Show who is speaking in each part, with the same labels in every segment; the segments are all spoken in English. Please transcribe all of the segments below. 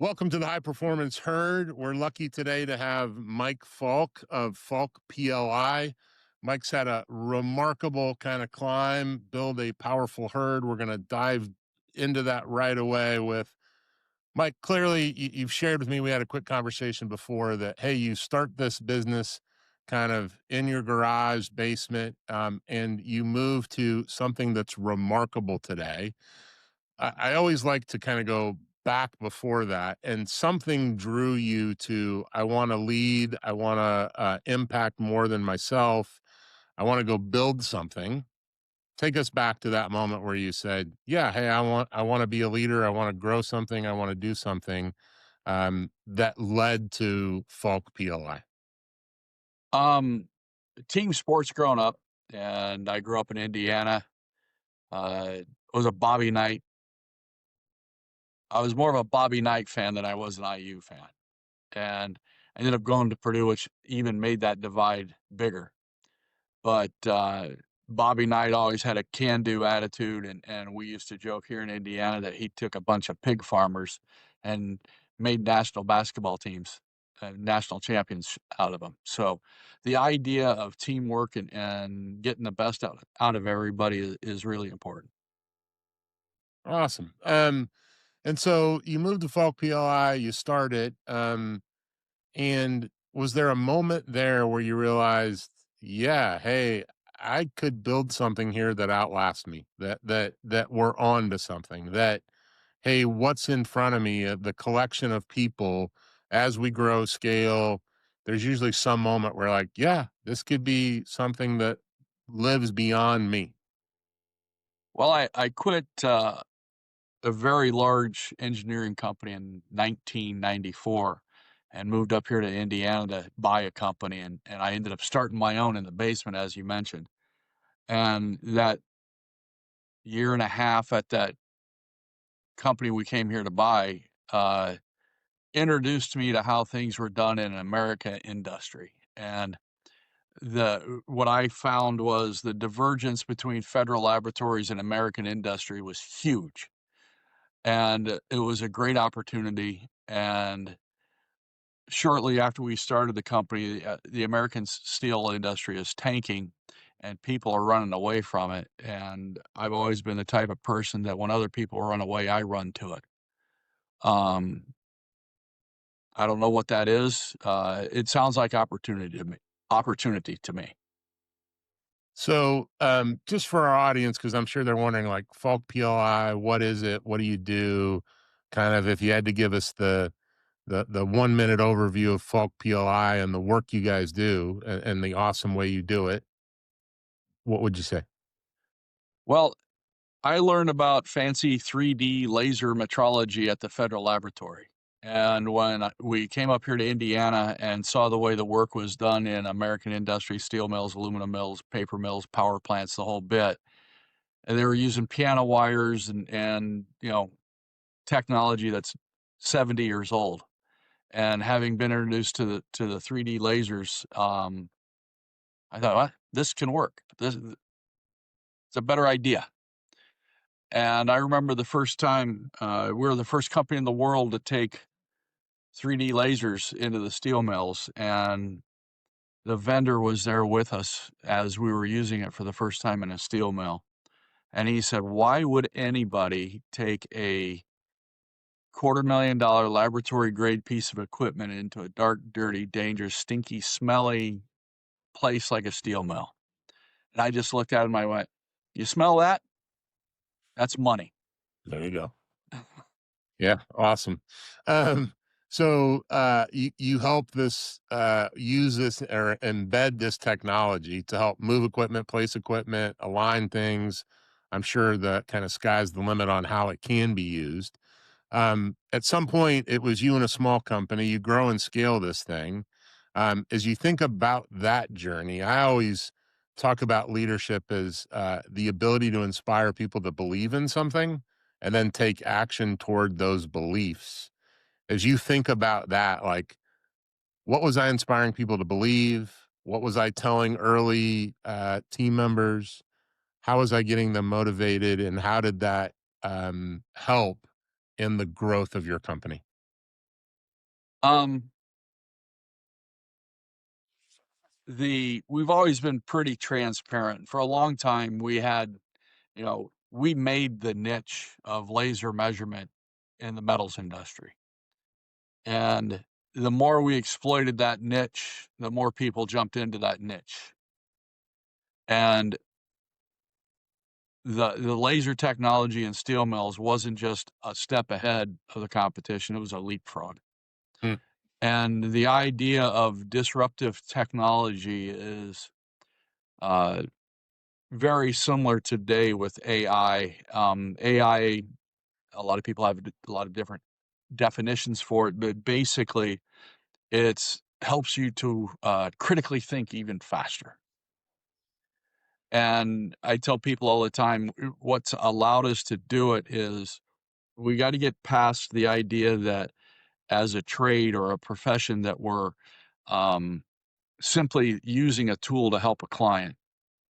Speaker 1: Welcome to the High Performance Herd. We're lucky today to have Mike Falk of Falk PLI. Mike's had a remarkable kind of climb, build a powerful herd. We're going to dive into that right away with Mike. Clearly, you've shared with me, we had a quick conversation before that, hey, you start this business kind of in your garage basement, and you move to something that's remarkable today. I always like to kind of go back before that, and something drew you to, I want to lead, I want to impact more than myself, I want to go build something. Take us back to that moment where you said, yeah, hey, I want to be a leader, I want to grow something, I want to do something, that led to Falk PLI.
Speaker 2: Um, Team sports growing up, and I grew up in Indiana. It was a Bobby Knight. I was more of a Bobby Knight fan than I was an IU fan, and I ended up going to Purdue, which even made that divide bigger. But Bobby Knight always had a can-do attitude, and we used to joke here in Indiana that he took a bunch of pig farmers and made national basketball teams, national champions out of them. So the idea of teamwork and getting the best out of everybody is really important.
Speaker 1: Awesome. And so you moved to Falk PLI, you started. And was there a moment there where you realized, yeah, hey, I could build something here that outlasts me, that we're on to something, that, hey, what's in front of me, the collection of people as we grow scale, there's usually some moment where like, yeah, this could be something that lives beyond me.
Speaker 2: Well, I quit a very large engineering company in 1994 and moved up here to Indiana to buy a company, and I ended up starting my own in the basement, as you mentioned. And that year and a half at that company we came here to buy, introduced me to how things were done in America industry. And the what I found was the divergence between federal laboratories and American industry was huge. And it was a great opportunity. And shortly after we started the company, the American steel industry is tanking and people are running away from it. And I've always been the type of person that when other people run away, I run to it. Um, I don't know what that is. It sounds like opportunity to me. Opportunity to me.
Speaker 1: So, just for our audience, because I'm sure they're wondering, like, Falk PLI, what is it? What do you do? Kind of, if you had to give us the 1 minute overview of Falk PLI and the work you guys do, and the awesome way you do it, what would you say?
Speaker 2: Well, I learned about fancy 3D laser metrology at the federal laboratory. And when we came up here to Indiana and saw the way the work was done in American industry, steel mills, aluminum mills, paper mills, power plants, the whole bit, and they were using piano wires and technology that's 70 years old. And having been introduced to the 3D lasers, I thought, what? This can work. This it's a better idea. And I remember the first time we were the first company in the world to take 3D lasers into the steel mills, and the vendor was there with us as we were using it for the first time in a steel mill. And he said, "Why would anybody take a $250,000 laboratory grade piece of equipment into a dark, dirty, dangerous, stinky, smelly place like a steel mill?" And I just looked at him and I went, "You smell that? That's money."
Speaker 1: There you go. Yeah, awesome. Um, so you help this use this or embed this technology to help move equipment, place equipment, align things. I'm sure the kind of sky's the limit on how it can be used. At some point, it was you and a small company. You grow and scale this thing. As you think about that journey, I always talk about leadership as the ability to inspire people to believe in something and then take action toward those beliefs. As you think about that, like, what was I inspiring people to believe? What was I telling early team members? How was I getting them motivated? And how did that help in the growth of your company?
Speaker 2: Um, we've always been pretty transparent. For a long time, we made the niche of laser measurement in the metals industry. And the more we exploited that niche, the more people jumped into that niche. And the laser technology in steel mills wasn't just a step ahead of the competition, it was a leapfrog.
Speaker 1: Hmm.
Speaker 2: And the idea of disruptive technology is uh, very similar today with AI. AI, a lot of people have a lot of different definitions for it, but basically, it's helps you to critically think even faster. And I tell people all the time, what's allowed us to do it is we got to get past the idea that as a trade or a profession that we're um, simply using a tool to help a client.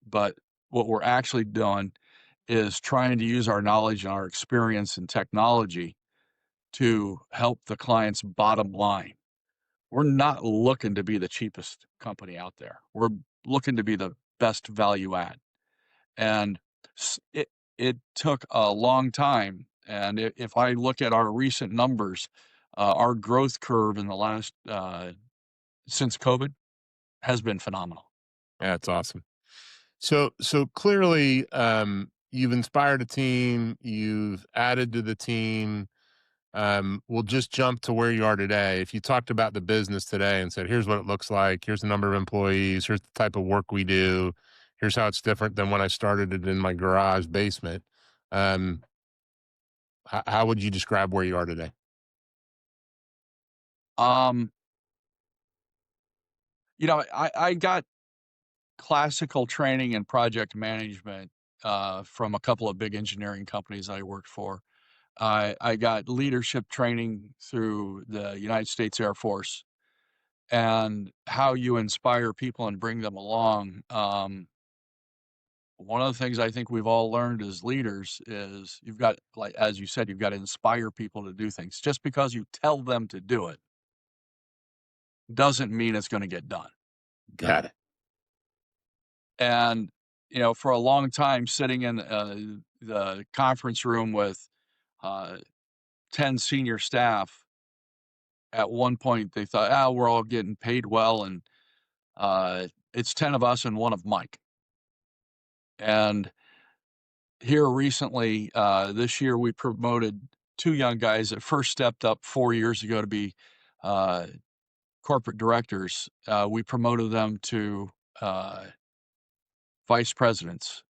Speaker 2: But what we're actually doing is trying to use our knowledge and our experience in technology to help the client's bottom line. We're not looking to be the cheapest company out there. We're looking to be the best value add. And it took a long time. And if I look at our recent numbers, our growth curve in the last since COVID has been phenomenal.
Speaker 1: That's awesome. So clearly, you've inspired a team, you've added to the team. We'll just jump to where you are today. If you talked about the business today and said, here's what it looks like, here's the number of employees, here's the type of work we do, here's how it's different than when I started it in my garage basement. Um, how would you describe where you are today?
Speaker 2: Um, I got classical training in project management from a couple of big engineering companies I worked for. I got leadership training through the United States Air Force and how you inspire people and bring them along. One of the things I think we've all learned as leaders is you've got, like, as you said, you've got to inspire people to do things. Just because you tell them to do it doesn't mean it's going to get done.
Speaker 1: Got it.
Speaker 2: And, for a long time sitting in the conference room with uh, 10 senior staff, at one point they thought, we're all getting paid well. And it's 10 of us and one of Mike. And here recently, this year, we promoted two young guys that first stepped up 4 years ago to be uh, corporate directors. We promoted them to vice presidents,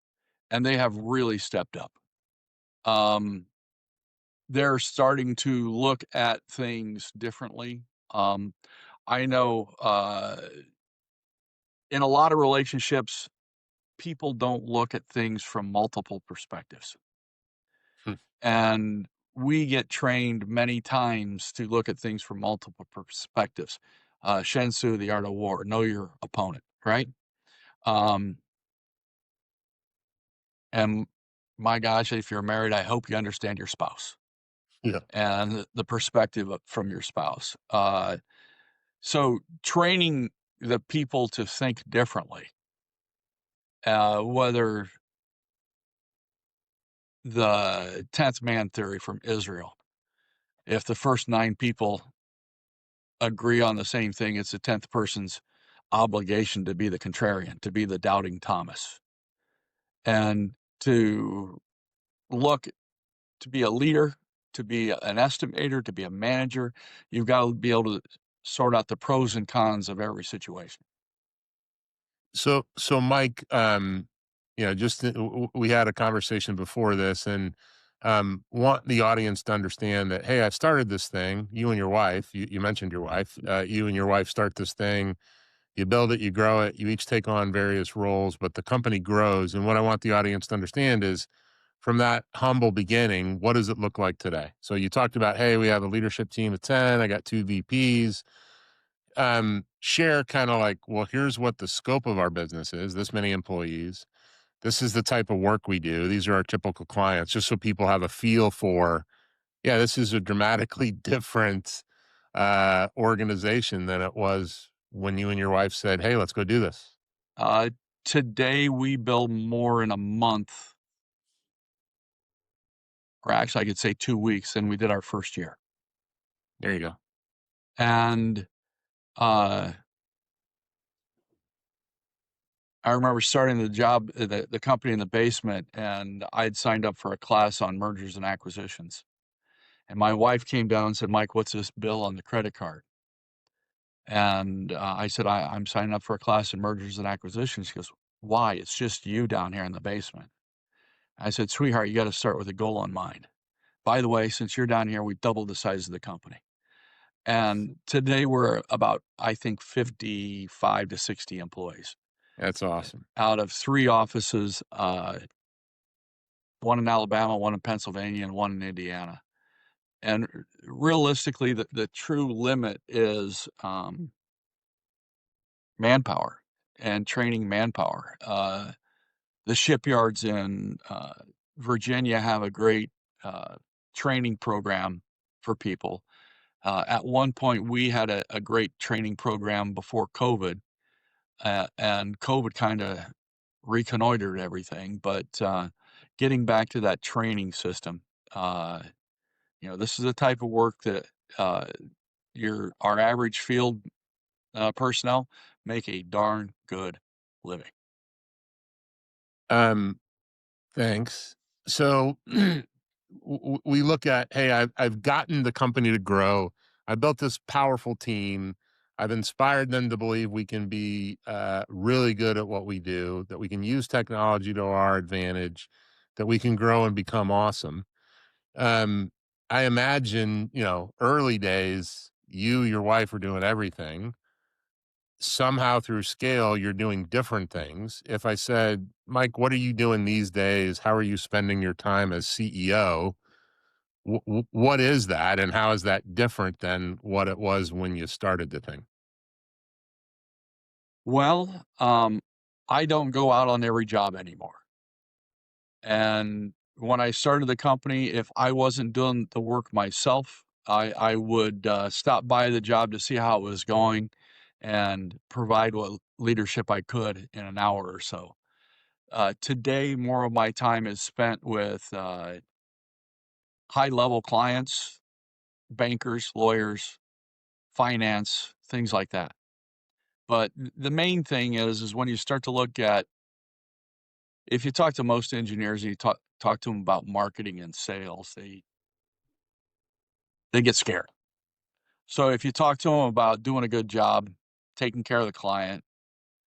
Speaker 2: and they have really stepped up. Um, they're starting to look at things differently. Um, I know in a lot of relationships, people don't look at things from multiple perspectives.
Speaker 1: Hmm.
Speaker 2: And we get trained many times to look at things from multiple perspectives. Shen Tzu, the art of war, know your opponent, right? Um, and my gosh, if you're married, I hope you understand your spouse
Speaker 1: Yeah.
Speaker 2: and the perspective from your spouse. So training the people to think differently, whether the 10th man theory from Israel, if the first nine people agree on the same thing, it's the 10th person's obligation to be the contrarian, to be the doubting Thomas, and to look to be a leader, to be an estimator, to be a manager. You've got to be able to sort out the pros and cons of every situation.
Speaker 1: So Mike, just we had a conversation before this, and want the audience to understand that, hey, I started this thing. You and your wife, you mentioned your wife. You and your wife start this thing. You build it, you grow it. You each take on various roles, but the company grows. And what I want the audience to understand is, from that humble beginning, what does it look like today? So you talked about, hey, we have a leadership team of 10. I got two VPs. Share kind of like, well, here's what the scope of our business is, this many employees, this is the type of work we do, these are our typical clients, just so people have a feel for, yeah, this is a dramatically different organization than it was when you and your wife said, "Hey, let's go do this"?
Speaker 2: Uh, Today we bill more in a month, or actually I could say 2 weeks than we did our first year.
Speaker 1: There you go.
Speaker 2: And, uh, I remember starting the job, the company in the basement, and I'd signed up for a class on mergers and acquisitions. And my wife came down and said, "Mike, what's this bill on the credit card?" And, I said, I'm signing up for a class in mergers and acquisitions." She goes, "Why? It's just you down here in the basement." I said, "Sweetheart, you gotta start with a goal in mind. By the way, since you're down here, we doubled the size of the company." And today we're about, I think, 55 to 60 employees,
Speaker 1: That's awesome.
Speaker 2: out of 3 offices, 1 in Alabama, 1 in Pennsylvania, and 1 in Indiana. And realistically, the true limit is, manpower and training manpower. The shipyards in, Virginia have a great, uh, training program for people. At one point, we had a great training program before COVID, and COVID kinda reconnoitered everything, but, getting back to that training system, uh, this is the type of work that, uh, our average field, personnel make a darn good living.
Speaker 1: Um, Thanks. So we look at, hey, I've gotten the company to grow. I built this powerful team. I've inspired them to believe we can be really good at what we do, that we can use technology to our advantage, that we can grow and become awesome. Um, I imagine, early days, your wife were doing everything. Somehow through scale, you're doing different things. If I said, Mike, what are you doing these days? How are you spending your time as CEO? What is that? And how is that different than what it was when you started the thing?
Speaker 2: Well, I don't go out on every job anymore. And when I started the company, if I wasn't doing the work myself, I would stop by the job to see how it was going and provide what leadership I could in an hour or so. Today, more of my time is spent with high level clients, bankers, lawyers, finance, things like that. But the main thing is when you start to look at, if you talk to most engineers and you talk to them about marketing and sales, they get scared. So if you talk to them about doing a good job, taking care of the client,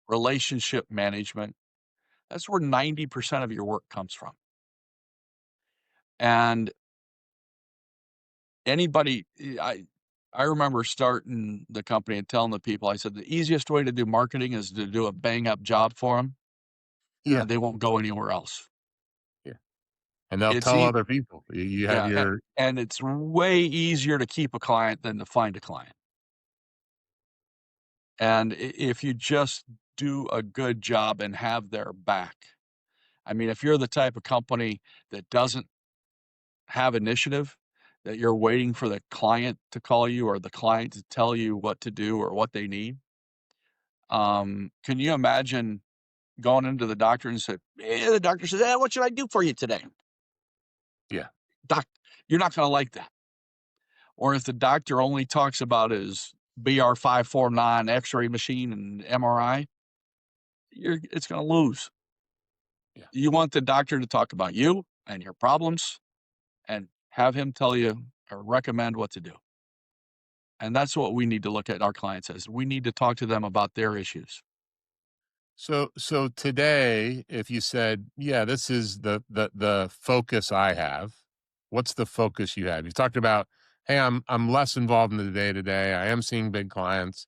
Speaker 2: relationship management, that's where 90% of your work comes from. And anybody, I remember starting the company and telling the people, I said, the easiest way to do marketing is to do a bang up job for them,
Speaker 1: Yeah.
Speaker 2: and they won't go anywhere else.
Speaker 1: Yeah. And they'll
Speaker 2: It's
Speaker 1: tell
Speaker 2: e-
Speaker 1: other people. You have
Speaker 2: yeah,
Speaker 1: your,
Speaker 2: and it's way easier to keep a client than to find a client. And if you just do a good job and have their back, I mean, if you're the type of company that doesn't have initiative, that you're waiting for the client to call you or the client to tell you what to do or what they need, can you imagine going into the doctor and said, the doctor says, what should I do for you today?
Speaker 1: yeah.
Speaker 2: Doc, you're not going to like that. Or if the doctor only talks about his BR549 X-ray machine and MRI, it's going to lose.
Speaker 1: Yeah.
Speaker 2: You want the doctor to talk about you and your problems and have him tell you or recommend what to do. And that's what we need to look at our clients as. We need to talk to them about their issues.
Speaker 1: So today, if you said, "Yeah, this is the focus I have," what's the focus you have? You talked about, "Hey, I'm less involved in the day to day. I am seeing big clients,"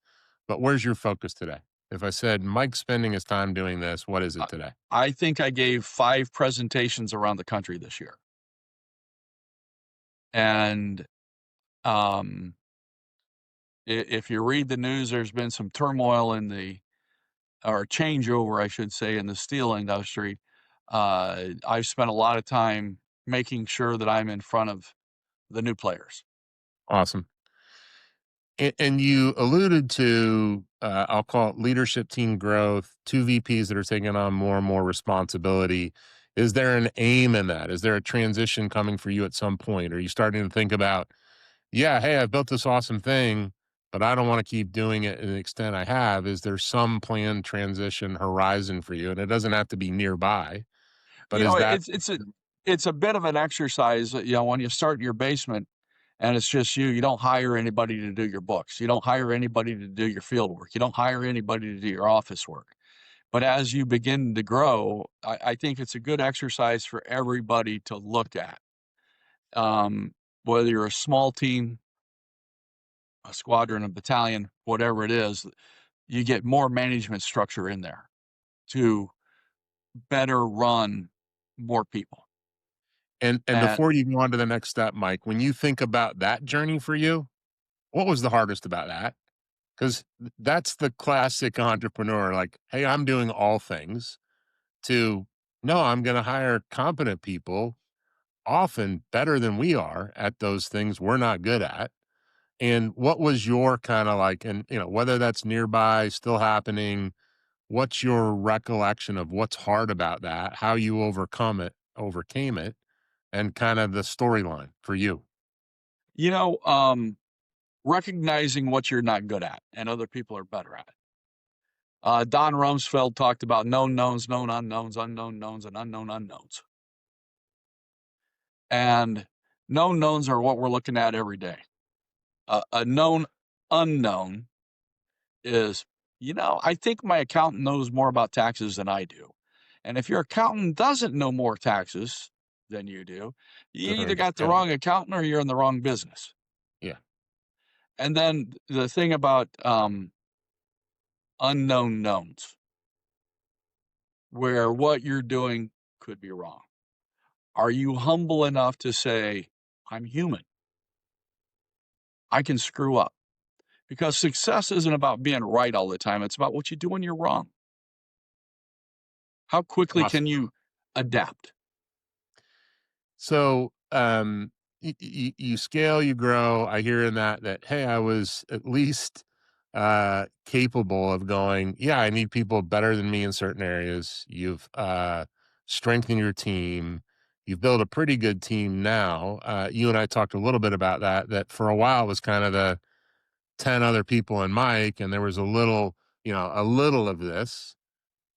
Speaker 1: but where's your focus today? If I said, "Mike's spending his time doing this," what is it
Speaker 2: I
Speaker 1: today?
Speaker 2: I think I gave 5 presentations around the country this year. And, um, if you read the news, there's been some turmoil in the, or changeover, I should say, in the steel industry. I've spent a lot of time making sure that I'm in front of the new players.
Speaker 1: Awesome. And you alluded to, I'll call it leadership team growth, 2 VPs that are taking on more and more responsibility. Is there an aim in that? Is there a transition coming for you at some point? Are you starting to think about, yeah, hey, I've built this awesome thing, but I don't want to keep doing it to the extent I have. Is there some planned transition horizon for you? And it doesn't have to be nearby, but
Speaker 2: You
Speaker 1: is
Speaker 2: know,
Speaker 1: that
Speaker 2: it's a bit of an exercise, when you start in your basement and it's just you don't hire anybody to do your books. You don't hire anybody to do your field work. You don't hire anybody to do your office work. But as you begin to grow, I think it's a good exercise for everybody to look at. Um, Whether you're a small team, a squadron, a battalion, whatever it is, you get more management structure in there to better run more people.
Speaker 1: and
Speaker 2: And
Speaker 1: before you go on to the next step, Mike, when you think about that journey for you, what was the hardest about that? 'Cause that's the classic entrepreneur, like, "Hey, I'm doing all things," to, "No, I'm gonna hire competent people, often better than we are at those things we're not good at." And what was your kinda like, and, whether that's nearby, still happening, what's your recollection of what's hard about that, how you overcame it, and kinda the storyline for you?
Speaker 2: you know, recognizing what you're not good at and other people are better at. Don Rumsfeld talked about known knowns, known unknowns, unknown knowns, and unknown unknowns. And known knowns are what we're looking at every day. A known unknown is, I think my accountant knows more about taxes than I do. And if your accountant doesn't know more taxes than you do, you
Speaker 1: They're
Speaker 2: either got the
Speaker 1: yeah,
Speaker 2: wrong accountant or you're in the wrong business.
Speaker 1: yeah.
Speaker 2: And then the thing about unknown knowns, where what you're doing could be wrong. Are you humble enough to say, I'm human? I can screw up. Because success isn't about being right all the time. It's about what you do when you're wrong. How quickly can
Speaker 1: Awesome.
Speaker 2: you adapt?
Speaker 1: So, you scale, you grow. I hear in that, hey, I was at least capable of going, yeah, I need people better than me in certain areas. You've strengthened your team. You've built a pretty good team now. You and I talked a little bit about that for a while was kind of the 10 other people and Mike, and there was a little of this.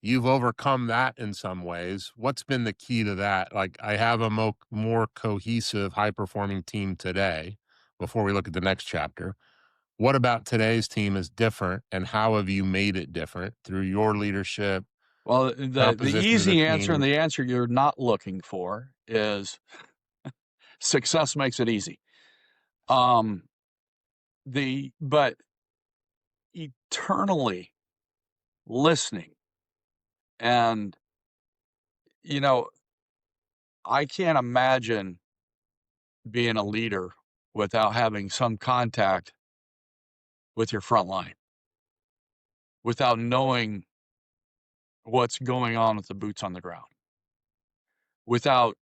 Speaker 1: You've overcome that in some ways. What's been the key to that? Like, I have a more cohesive, high performing team today before we look at the next chapter. What about today's team is different, and how have you made it different through your leadership,
Speaker 2: Well, the
Speaker 1: composition of the
Speaker 2: easy answer and
Speaker 1: team?
Speaker 2: the answer you're not looking for is success makes it easy. Um, but eternally listening and you know, I can't imagine being a leader without having some contact with your front line, without knowing what's going on with the boots on the ground, without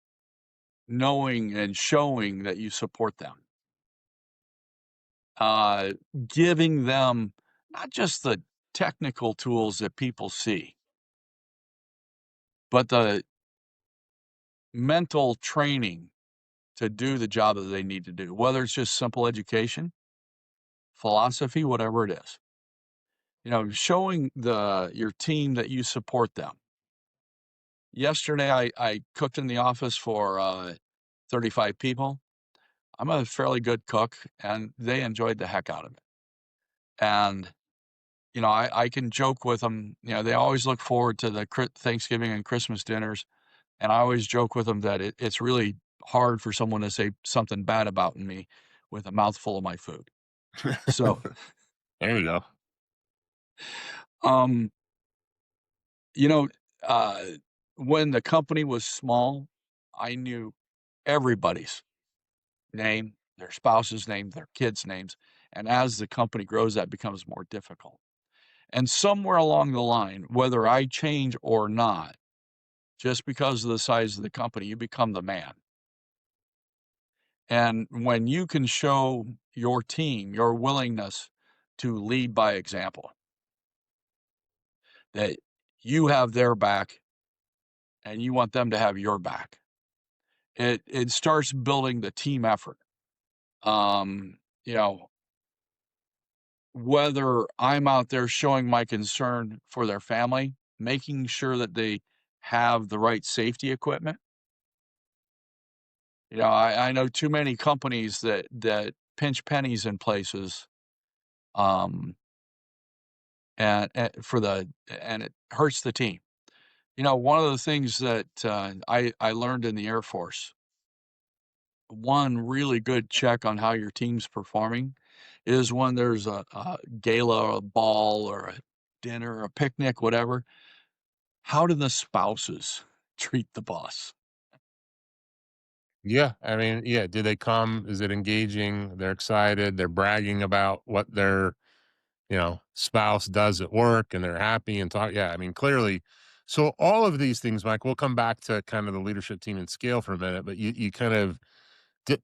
Speaker 2: knowing and showing that you support them, uh, giving them not just the technical tools that people see, but the mental training to do the job that they need to do, whether it's just simple education, philosophy, whatever it is. Showing your team that you support them. Yesterday, I cooked in the office for 35 people. I'm a fairly good cook, and they enjoyed the heck out of it. And I can joke with them. They always look forward to the Thanksgiving and Christmas dinners, and I always joke with them that it's really hard for someone to say something bad about me with a mouthful of my food. So,
Speaker 1: There you go.
Speaker 2: um, you know, uh, when the company was small, I knew everybody's name, their spouse's name, their kids' names, and as the company grows, that becomes more difficult. And somewhere along the line, whether I change or not, just because of the size of the company, you become the man. And when you can show your team your willingness to lead by example, that you have their back and you want them to have your back, it starts building the team effort. You know, whether I'm out there showing my concern for their family, making sure that they have the right safety equipment. You know, I know too many companies that pinch pennies in places, um, and for the and it hurts the team. You know, one of the things that I learned in the Air Force, one really good check on how your team's performing is when there's a gala, or a ball, or a dinner, or a picnic, whatever. How do the spouses treat the boss?
Speaker 1: Yeah, I mean, yeah, do they come? Is it engaging? They're excited, they're bragging about what their, spouse does at work, and they're happy and talk. Yeah, I mean, clearly. So all of these things, Mike, we'll come back to kind of the leadership team and scale for a minute, but you kind of di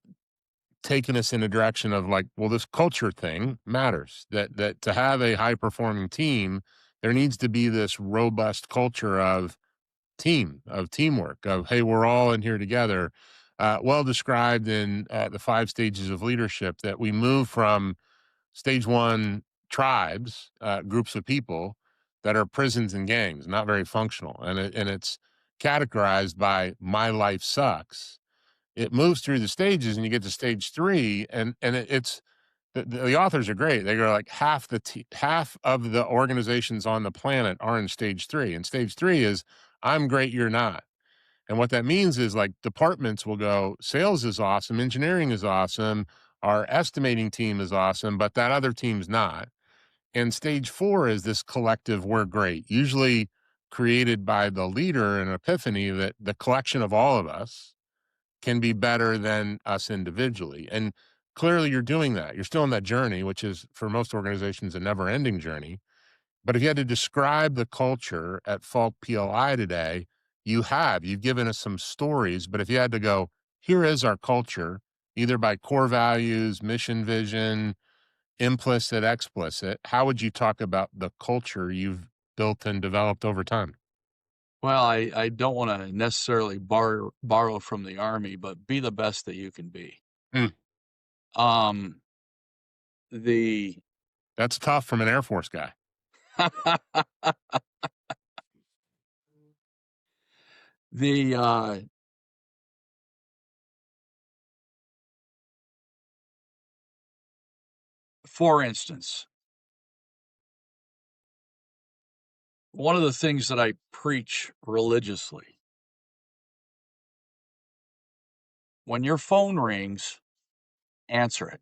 Speaker 1: taken us in a direction of like, well, this culture thing matters. That to have a high performing team, there needs to be this robust culture of teamwork, of hey, we're all in here together. Well described in the 5 stages of leadership, that we move from stage one tribes, groups of people that are prisons and gangs, not very functional, and it's categorized by my life sucks. It moves through the stages, and you get to stage three, it's the authors are great. They go like half of the organizations on the planet are in stage three, and stage three is I'm great, you're not. And what that means is like departments will go, sales is awesome, engineering is awesome, our estimating team is awesome, but that other team's not. And stage four is this collective, we're great, usually created by the leader, an epiphany that the collection of all of us can be better than us individually. And clearly you're doing that. You're still on that journey, which is for most organizations a never ending journey. But if you had to describe the culture at Falk PLI today, you've given us some stories, but if you had to go, here is our culture, either by core values, mission, vision, implicit, explicit, how would you talk about the culture you've built and developed over time?
Speaker 2: Well, I don't wanna necessarily borrow from the Army, but be the best that you can be.
Speaker 1: Mm,
Speaker 2: Um, the
Speaker 1: that's tough from an Air Force guy.
Speaker 2: the, for instance, one of the things that I preach religiously, when your phone rings, answer it,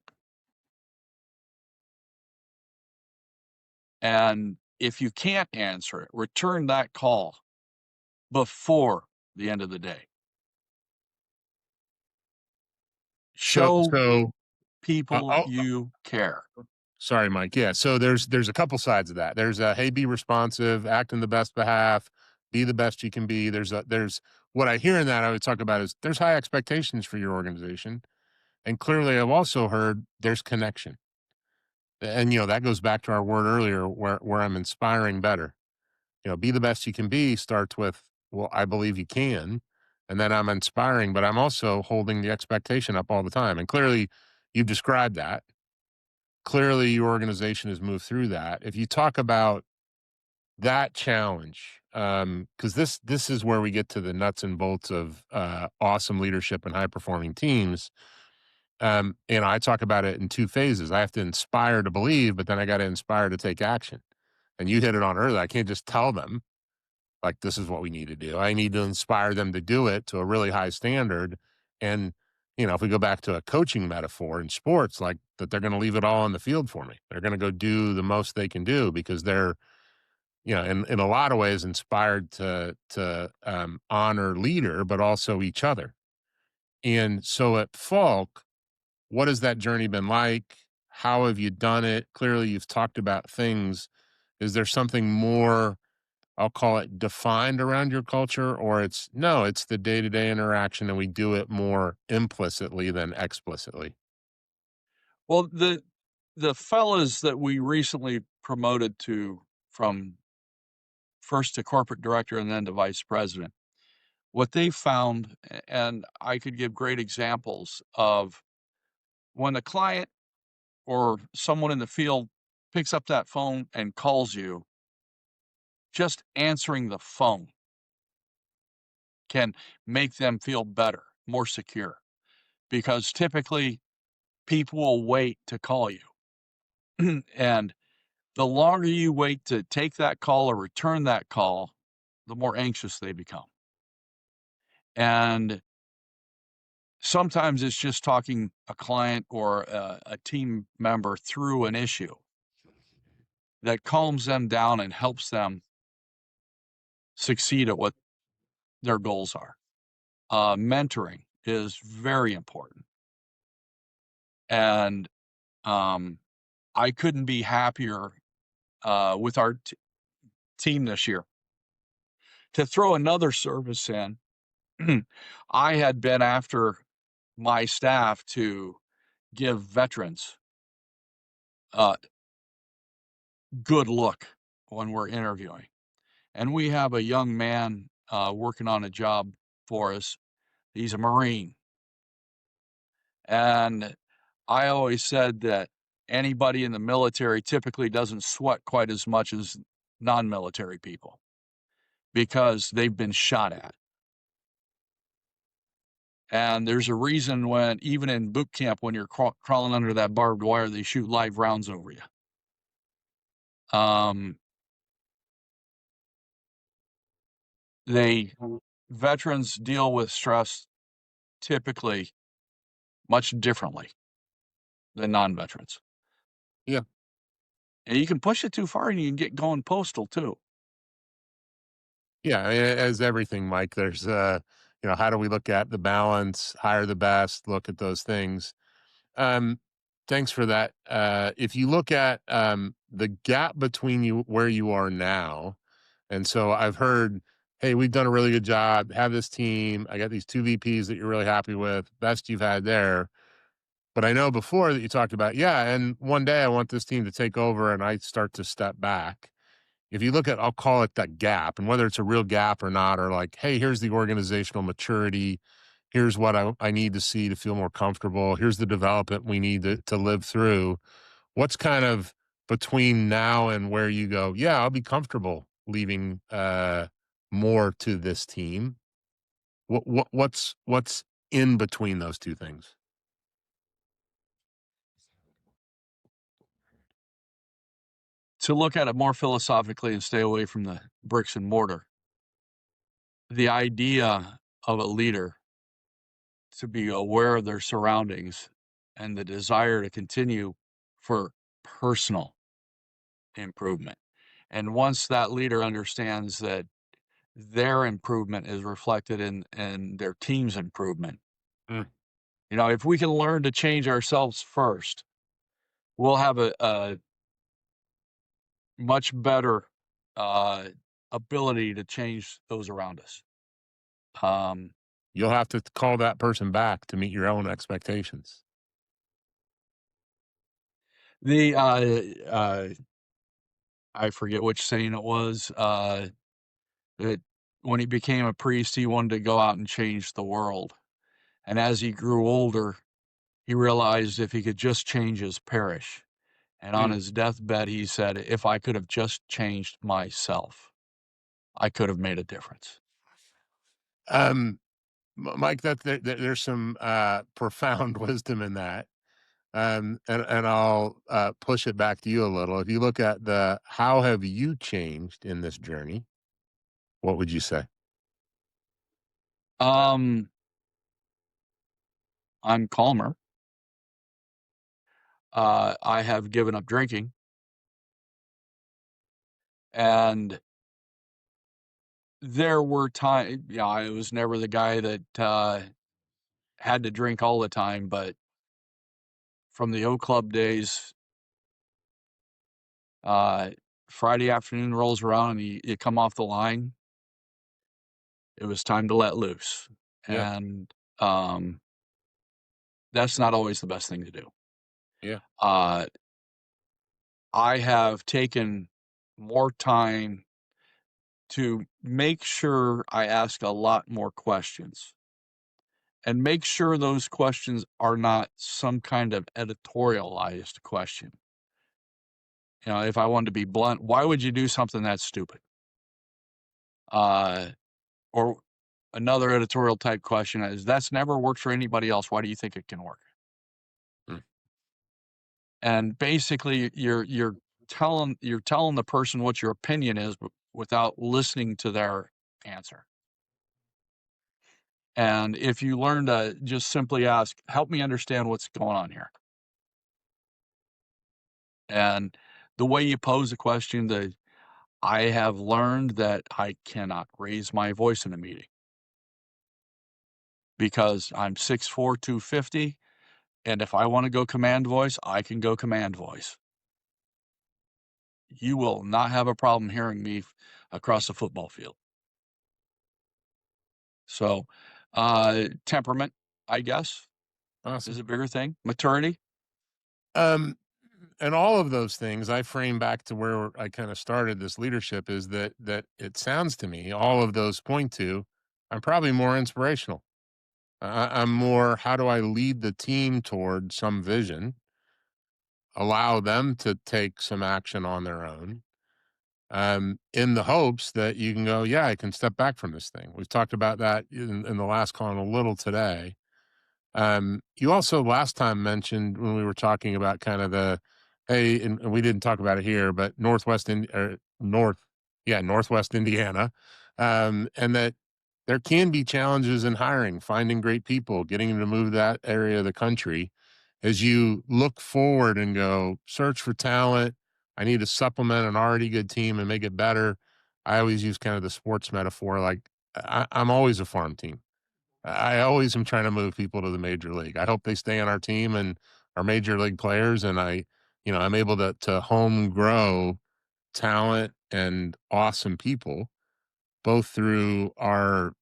Speaker 2: and if you can't answer it, return that call before the end of the day.
Speaker 1: So,
Speaker 2: Show
Speaker 1: so,
Speaker 2: people
Speaker 1: oh,
Speaker 2: you care.
Speaker 1: sorry, Mike. Yeah. So there's a couple sides of that. There's a hey, be responsive, act in the best behalf, be the best you can be. There's what I hear in that I would talk about is there's high expectations for your organization. And clearly I've also heard there's connection. And that goes back to our word earlier where I'm inspiring better. Be the best you can be starts with, well, I believe you can. And then I'm inspiring, but I'm also holding the expectation up all the time. And clearly you've described that. Clearly your organization has moved through that. If you talk about that challenge, because this is where we get to the nuts and bolts of awesome leadership and high performing teams. I talk about it in two phases. I have to inspire to believe, but then I got to inspire to take action. And you hit it on earlier. I can't just tell them like this is what we need to do. I need to inspire them to do it to a really high standard. And if we go back to a coaching metaphor in sports, like that they're going to leave it all on the field for me. They're going to go do the most they can do because they're, in a lot of ways inspired to honor leader, but also each other. And so at Falk, what has that journey been like? How have you done it? Clearly, you've talked about things. Is there something more I'll call it defined around your culture, or it's no, it's the day-to-day interaction and we do it more implicitly than explicitly?
Speaker 2: Well, the fellas that we recently promoted to from first to corporate director and then to vice president, what they found, and I could give great examples of when a client or someone in the field picks up that phone and calls you, just answering the phone can make them feel better, more secure, because typically people will wait to call you. And the longer you wait to take that call or return that call, the more anxious they become. And sometimes it's just talking a client or a team member through an issue that calms them down and helps them succeed at what their goals are. Mentoring is very important. And um, I couldn't be happier with our team this year. To throw another service in, I had been after my staff to give veterans a good look when we're interviewing. And we have a young man working on a job for us. He's a Marine. And I always said that anybody in the military typically doesn't sweat quite as much as non military people because they've been shot at. And there's a reason when, even in boot camp, when you're crawling under that barbed wire, they shoot live rounds over you. Um, they Veterans deal with stress typically much differently than non-veterans.
Speaker 1: Yeah.
Speaker 2: And you can push it too far and you can get going postal too.
Speaker 1: Yeah, as everything, Mike, there's how do we look at the balance, hire the best, look at those things. Um, Thanks for that. If you look at the gap between you where you are now, and so I've heard, hey, we've done a really good job, have this team. I got these two VPs that you're really happy with, best you've had there. But I know before that you talked about, yeah, and one day I want this team to take over and I start to step back. If you look at, I'll call it that gap, and whether it's a real gap or not, or like, hey, here's the organizational maturity. Here's what I need to see to feel more comfortable. Here's the development we need to live through. What's kind of between now and where you go, yeah, I'll be comfortable leaving more to this team. What's in between those two things?
Speaker 2: To look at it more philosophically and stay away from the bricks and mortar, the idea of a leader to be aware of their surroundings and the desire to continue for personal improvement. And once that leader understands that their improvement is reflected in their team's improvement,
Speaker 1: Mm.
Speaker 2: if we can learn to change ourselves first, we'll have a much better uh, ability to change those around us. Um,
Speaker 1: You'll have to call that person back to meet your own expectations.
Speaker 2: the I forget which saying it was. That when he became a priest, he wanted to go out and change the world. And as he grew older, he realized if he could just change his parish. And on
Speaker 1: Mm.
Speaker 2: his deathbed, he said, if I could have just changed myself, I could have made a difference.
Speaker 1: Um, Mike, there's some profound wisdom in that. And I'll push it back to you a little. If you look at the how have you changed in this journey, what would you say?
Speaker 2: Um, I'm calmer. I have given up drinking, and there were times, I was never the guy that had to drink all the time, but from the O Club days, uh, Friday afternoon rolls around and you come off the line, it was time to let loose.
Speaker 1: Yeah.
Speaker 2: And that's not always the best thing to do.
Speaker 1: Yeah.
Speaker 2: Uh, I have taken more time to make sure I ask a lot more questions and make sure those questions are not some kind of editorialized question. You know, if I wanted to be blunt, why would you do something that's stupid? Uh, or another editorial type question is, that's never worked for anybody else. Why do you think it can work?
Speaker 1: Mm.
Speaker 2: And basically, you're telling the person what your opinion is, but without listening to their answer. And if you learn to just simply ask, help me understand what's going on here. And the way you pose a question, I have learned that I cannot raise my voice in a meeting because I'm 6'4", 250, and if I want to go command voice, I can go command voice. You will not have a problem hearing me across the football field. So, temperament, I guess, is
Speaker 1: Awesome.
Speaker 2: a bigger thing. Maturity.
Speaker 1: Um, and all of those things I frame back to where I kind of started this leadership is that it sounds to me, all of those point to, I'm probably more inspirational. I'm more, how do I lead the team toward some vision, allow them to take some action on their own, in the hopes that you can go, yeah, I can step back from this thing. We've talked about that in the last call a little today. You also last time mentioned when we were talking about kind of the, hey, and we didn't talk about it here, but Northwest Indiana, and that there can be challenges in hiring, finding great people, getting them to move that area of the country. As you look forward and go search for talent, I need to supplement an already good team and make it better. I always use kind of the sports metaphor, like I'm always a farm team. I always am trying to move people to the major league. I hope they stay on our team and are major league players, and I'm able to home grow talent and awesome people, both through our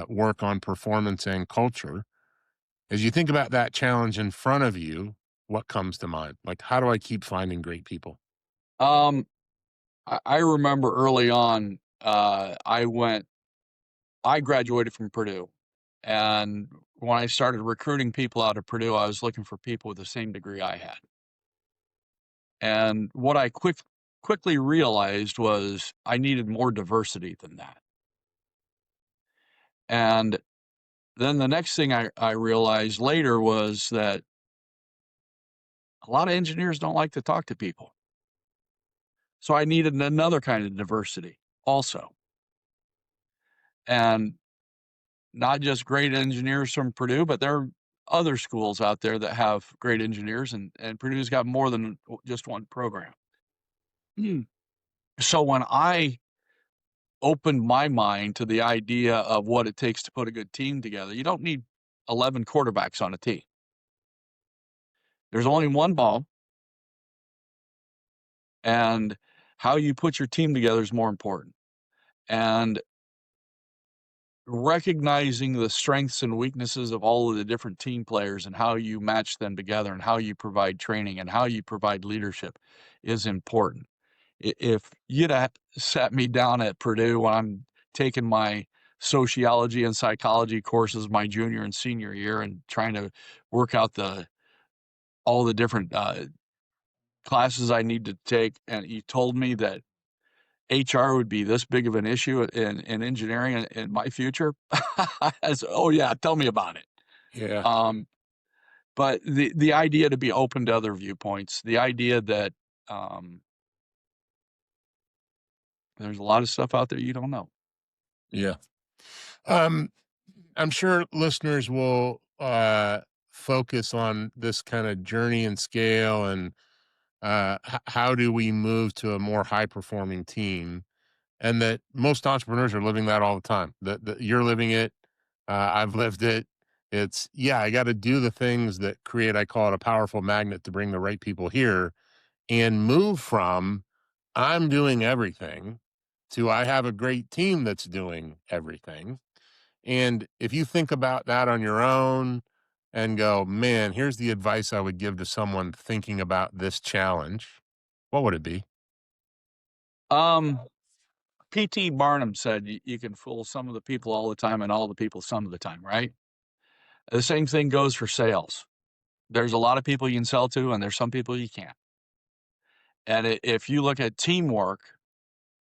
Speaker 1: work on performance and culture. As you think about that challenge in front of you, what comes to mind? Like, how do I keep finding great people?
Speaker 2: Um, I remember early on, I graduated from Purdue, and when I started recruiting people out of Purdue, I was looking for people with the same degree I had. And what I quickly realized was I needed more diversity than that. And then the next thing I realized later was that a lot of engineers don't like to talk to people. So I needed another kind of diversity also. And not just great engineers from Purdue, but there are other schools out there that have great engineers, and Purdue's got more than just one program. Mm. So when I opened my mind to the idea of what it takes to put a good team together, you don't need 11 quarterbacks on a team. There's only one ball, and how you put your team together is more important. And recognizing the strengths and weaknesses of all of the different team players and how you match them together and how you provide training and how you provide leadership is important. If you'd have sat me down at Purdue when I'm taking my sociology and psychology courses my junior and senior year and trying to work out all the different classes I need to take, and you told me that HR would be this big of an issue in engineering in my future, I said, "Oh yeah, tell me about it."
Speaker 1: Yeah.
Speaker 2: Um, but the idea to be open to other viewpoints, the idea that um, there's a lot of stuff out there you don't know.
Speaker 1: Yeah. Um, I'm sure listeners will focus on this kind of journey and scale and how do we move to a more high performing team, and that most entrepreneurs are living that all the time, that you're living it. I've lived it. It's, yeah, I got to do the things that create, I call it a powerful magnet to bring the right people here and move from I'm doing everything to I have a great team that's doing everything. And if you think about that on your own and go, man, here's the advice I would give to someone thinking about this challenge, what would it be?
Speaker 2: Um, P.T. Barnum said you can fool some of the people all the time and all the people some of the time, right? The same thing goes for sales. There's a lot of people you can sell to, and there's some people you can't. And if you look at teamwork,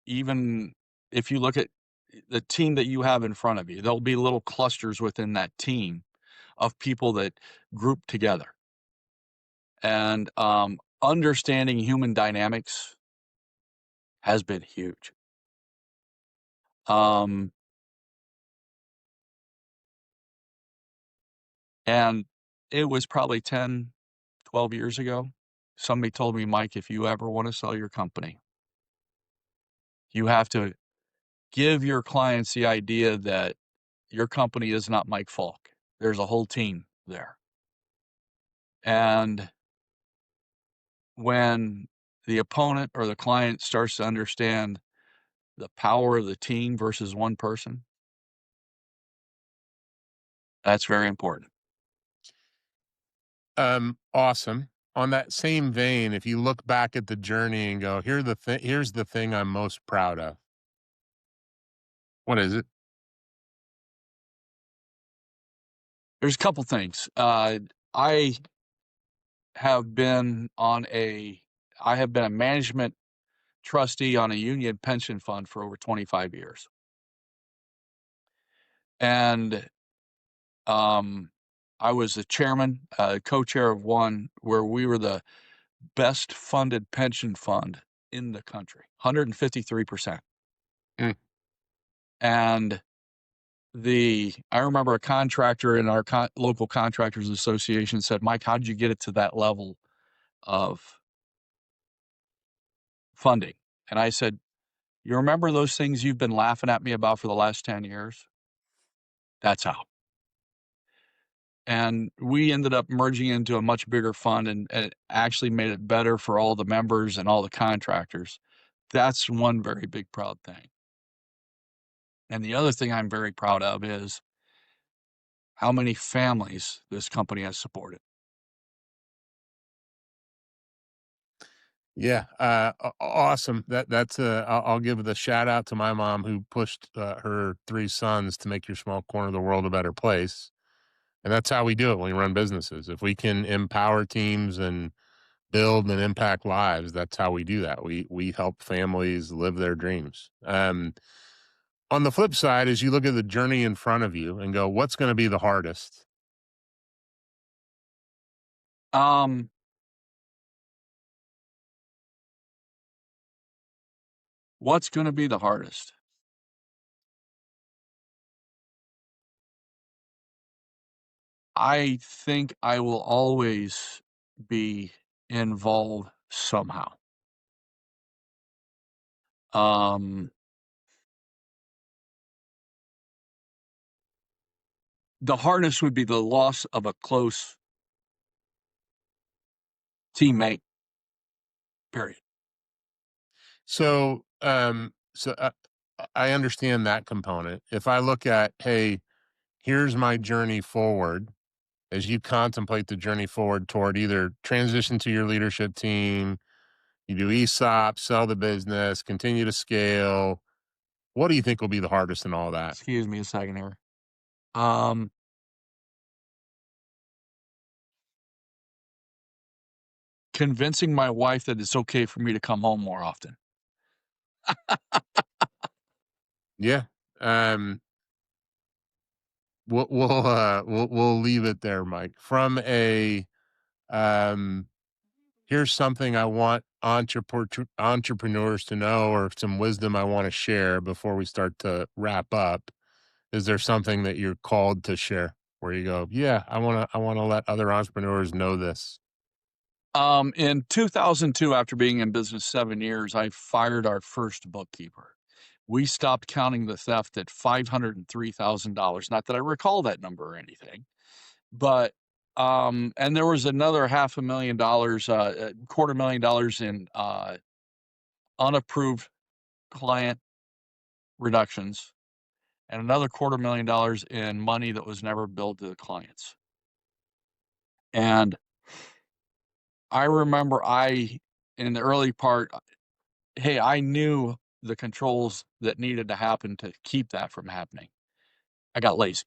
Speaker 2: even if you look at the team that you have in front of you, there'll be little clusters within that team of people that group together. And understanding human dynamics has been huge. Um, and it was probably 10, 12 years ago. Somebody told me, Mike, if you ever want to sell your company, you have to give your clients the idea that your company is not Mike Falk. There's a whole team there. And when the opponent or the client starts to understand the power of the team versus one person, that's very important.
Speaker 1: Awesome. On that same vein, if you look back at the journey and go, here's the thing I'm most proud of. What is it?
Speaker 2: There's a couple things. I have been on a I have been a management trustee on a union pension fund for over 25 years. And um, I was the chairman, co-chair of one where we were the best funded pension fund in the country, 153%.
Speaker 1: Mm.
Speaker 2: And I remember a contractor in our local contractors association said, Mike, how did you get it to that level of funding? And I said, you remember those things you've been laughing at me about for the last 10 years? That's how. And we ended up merging into a much bigger fund, and it actually made it better for all the members and all the contractors. That's one very big proud thing. And the other thing I'm very proud of is how many families this company has supported.
Speaker 1: Yeah, awesome. I'll give the shout out to my mom who pushed her three sons to make your small corner of the world a better place. And that's how we do it when we run businesses. If we can empower teams and build and impact lives, that's how we do that. We help families live their dreams. On the flip side, as you look at the journey in front of you and go, what's going to be the hardest?
Speaker 2: Um, what's going to be the hardest? I think I will always be involved somehow. Um, the hardest would be the loss of a close teammate, period.
Speaker 1: So I understand that component. If I look at, hey, here's my journey forward, as you contemplate the journey forward toward either transition to your leadership team, you do ESOP, sell the business, continue to scale. What do you think will be the hardest in all that?
Speaker 2: Excuse me a second here. Um, convincing my wife that it's okay for me to come home more often.
Speaker 1: Yeah. Um, we'll leave it there, Mike. From a um, here's something I want entrepreneurs to know, or some wisdom I want to share before we start to wrap up. Is there something that you're called to share where you go, yeah, I want to let other entrepreneurs know this?
Speaker 2: In 2002, after being in business 7 years, I fired our first bookkeeper. We stopped counting the theft at $503,000. Not that I recall that number or anything, but and there was another $500,000, $250,000 in unapproved client reductions, and another $250,000 in money that was never billed to the clients. And I remember in the early part, hey, I knew the controls that needed to happen to keep that from happening. I got lazy.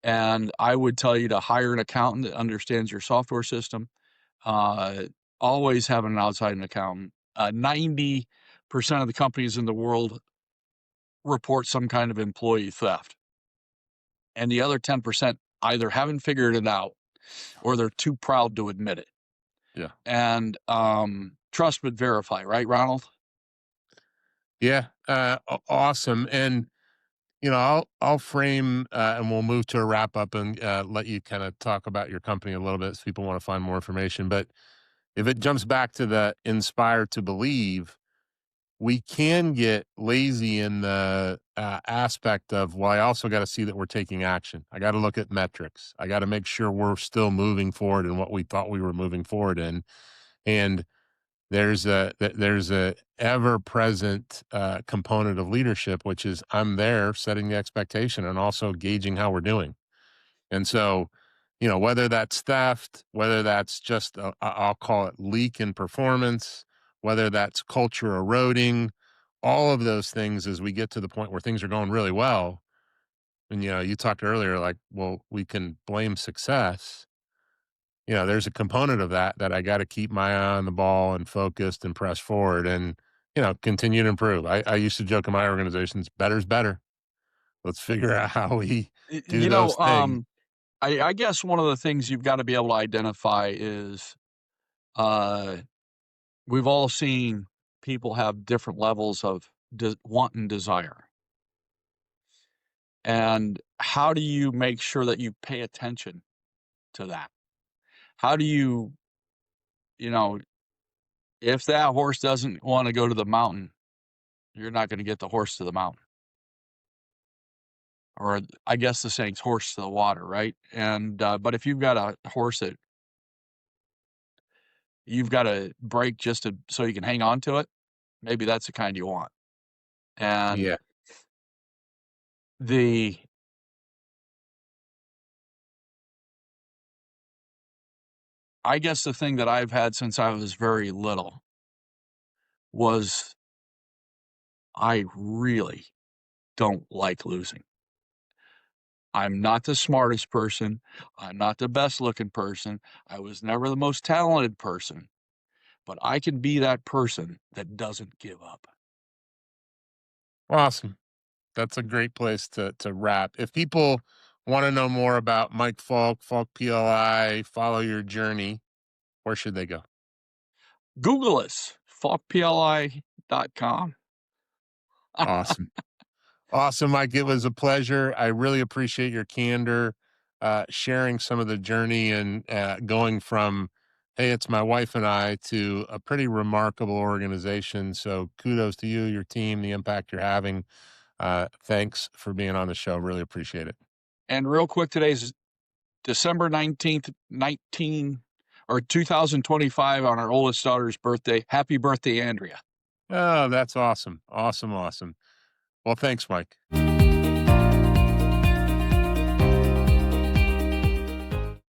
Speaker 2: And I would tell you to hire an accountant that understands your software system. Always have an outside accountant. 90% of the companies in the world report some kind of employee theft. And the other 10% either haven't figured it out or they're too proud to admit it.
Speaker 1: Yeah.
Speaker 2: And trust but verify, right, Ronald?
Speaker 1: Yeah. Awesome. And I'll frame, and we'll move to a wrap up and let you kind of talk about your company a little bit, so people want to find more information. But if it jumps back to the inspire to believe, we can get lazy in the aspect of, well, I also got to see that we're taking action. I got to look at metrics. I got to make sure we're still moving forward in what we thought we were moving forward in. And there's a ever present component of leadership, which is I'm there setting the expectation and also gauging how we're doing. And so, whether that's theft, whether that's just I'll call it leak in performance, whether that's culture eroding, all of those things as we get to the point where things are going really well. And you talked earlier, like, well, we can blame success. There's a component of that I got to keep my eye on the ball and focused and press forward and, continue to improve. I used to joke in my organizations, better's better. Let's figure out how we
Speaker 2: Y-
Speaker 1: do
Speaker 2: You
Speaker 1: those
Speaker 2: know,
Speaker 1: things.
Speaker 2: um, I guess one of the things you've got to be able to identify is uh, we've all seen people have different levels of want and desire. And how do you make sure that you pay attention to that? How do you know, if that horse doesn't want to go to the mountain, you're not going to get the horse to the mountain. Or I guess the saying's horse to the water, right? And but if you've got a horse that you've got to break so you can hang on to it, maybe that's the kind you want. And
Speaker 1: Yeah.
Speaker 2: the I guess the thing that I've had since I was very little was I really don't like losing. I'm not the smartest person. I'm not the best looking person. I was never the most talented person, but I can be that person that doesn't give up.
Speaker 1: Awesome. That's a great place to wrap. If people want to know more about Mike Falk, Falk PLI, follow your journey, where should they go?
Speaker 2: Google us, falkpli.com.
Speaker 1: Awesome. Awesome, Mike. It was a pleasure. I really appreciate your candor, sharing some of the journey and going from, hey, it's my wife and I to a pretty remarkable organization. So kudos to you, your team, the impact you're having. Thanks for being on the show. Really appreciate it.
Speaker 2: And real quick, today's December 19th, 2025 on our oldest daughter's birthday. Happy birthday, Andrea.
Speaker 1: Oh, that's awesome. Awesome. Awesome. Well, thanks, Mike.